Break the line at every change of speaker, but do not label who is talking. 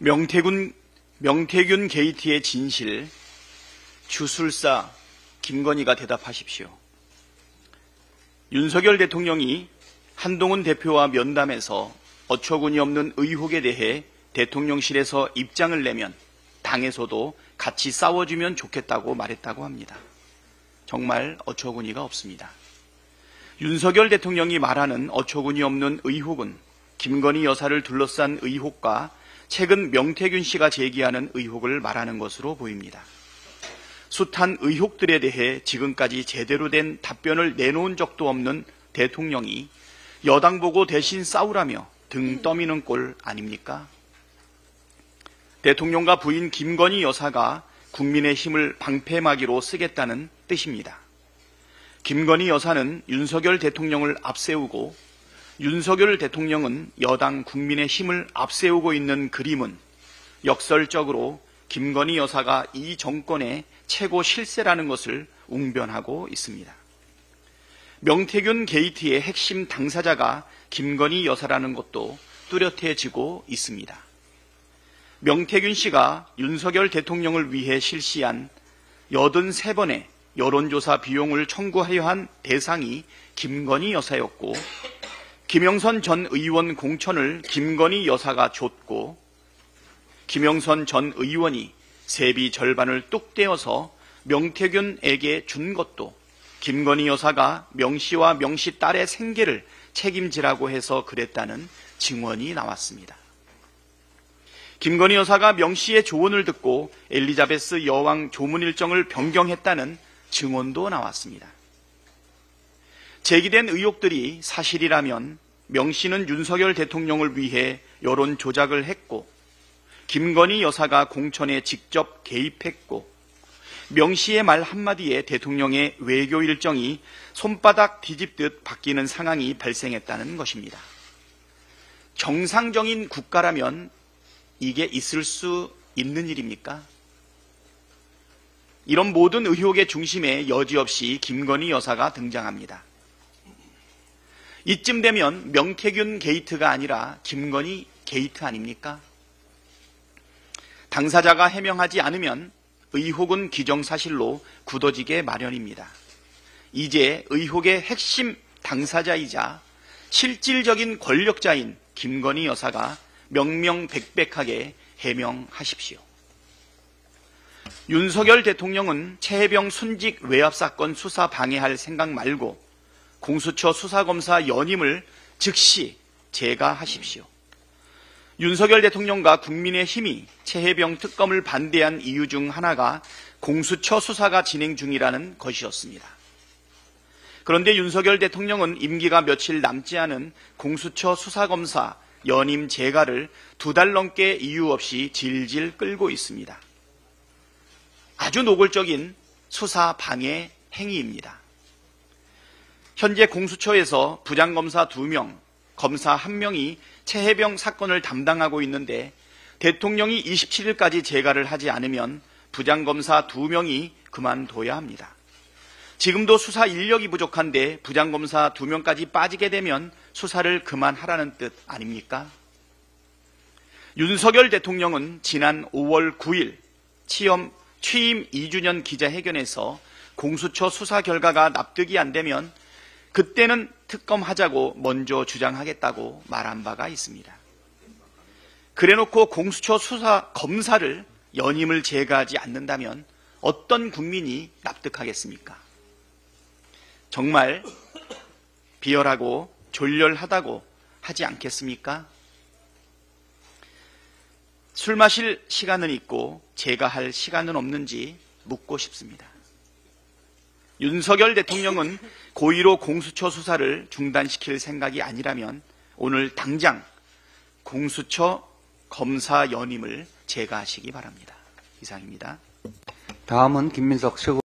명태균 게이트의 진실, 주술사 김건희가 대답하십시오. 윤석열 대통령이 한동훈 대표와 면담에서 어처구니 없는 의혹에 대해 대통령실에서 입장을 내면 당에서도 같이 싸워주면 좋겠다고 말했다고 합니다. 정말 어처구니가 없습니다. 윤석열 대통령이 말하는 어처구니 없는 의혹은 김건희 여사를 둘러싼 의혹과 최근 명태균 씨가 제기하는 의혹을 말하는 것으로 보입니다. 숱한 의혹들에 대해 지금까지 제대로 된 답변을 내놓은 적도 없는 대통령이 여당 보고 대신 싸우라며 등 떠미는 꼴 아닙니까? 대통령과 부인 김건희 여사가 국민의 힘을 방패막이로 쓰겠다는 뜻입니다. 김건희 여사는 윤석열 대통령을 앞세우고 윤석열 대통령은 여당 국민의 힘을 앞세우고 있는 그림은 역설적으로 김건희 여사가 이 정권의 최고 실세라는 것을 웅변하고 있습니다. 명태균 게이트의 핵심 당사자가 김건희 여사라는 것도 뚜렷해지고 있습니다. 명태균 씨가 윤석열 대통령을 위해 실시한 83번의 여론조사 비용을 청구하여 한 대상이 김건희 여사였고, 김영선 전 의원 공천을 김건희 여사가 줬고, 김영선 전 의원이 세비 절반을 뚝 떼어서 명태균에게 준 것도 김건희 여사가 명씨와 명씨 딸의 생계를 책임지라고 해서 그랬다는 증언이 나왔습니다. 김건희 여사가 명씨의 조언을 듣고 엘리자베스 여왕 조문 일정을 변경했다는 증언도 나왔습니다. 제기된 의혹들이 사실이라면 명씨는 윤석열 대통령을 위해 여론 조작을 했고, 김건희 여사가 공천에 직접 개입했고, 명씨의 말 한마디에 대통령의 외교 일정이 손바닥 뒤집듯 바뀌는 상황이 발생했다는 것입니다. 정상적인 국가라면 이게 있을 수 있는 일입니까? 이런 모든 의혹의 중심에 여지없이 김건희 여사가 등장합니다. 이쯤 되면 명태균 게이트가 아니라 김건희 게이트 아닙니까? 당사자가 해명하지 않으면 의혹은 기정사실로 굳어지게 마련입니다. 이제 의혹의 핵심 당사자이자 실질적인 권력자인 김건희 여사가 명명백백하게 해명하십시오. 윤석열 대통령은 최혜병 순직 외압 사건 수사 방해할 생각 말고 공수처 수사검사 연임을 즉시 재가하십시오. 윤석열 대통령과 국민의힘이 최혜병 특검을 반대한 이유 중 하나가 공수처 수사가 진행 중이라는 것이었습니다. 그런데 윤석열 대통령은 임기가 며칠 남지 않은 공수처 수사검사 연임 재가를 2달 넘게 이유 없이 질질 끌고 있습니다. 아주 노골적인 수사 방해 행위입니다. 현재 공수처에서 부장검사 2명, 검사 1명이 최혜병 사건을 담당하고 있는데 대통령이 27일까지 재가를 하지 않으면 부장검사 2명이 그만둬야 합니다. 지금도 수사 인력이 부족한데 부장검사 2명까지 빠지게 되면 수사를 그만하라는 뜻 아닙니까? 윤석열 대통령은 지난 5월 9일 취임 2주년 기자회견에서 공수처 수사 결과가 납득이 안 되면 그때는 특검하자고 먼저 주장하겠다고 말한 바가 있습니다. 그래놓고 공수처 수사 검사를 연임을 재가하지 않는다면 어떤 국민이 납득하겠습니까? 정말 비열하고 졸렬하다고 하지 않겠습니까? 술 마실 시간은 있고 재가할 시간은 없는지 묻고 싶습니다. 윤석열 대통령은 고의로 공수처 수사를 중단시킬 생각이 아니라면 오늘 당장 공수처 검사 연임을 재가하시기 바랍니다. 이상입니다.
다음은 김민석 최고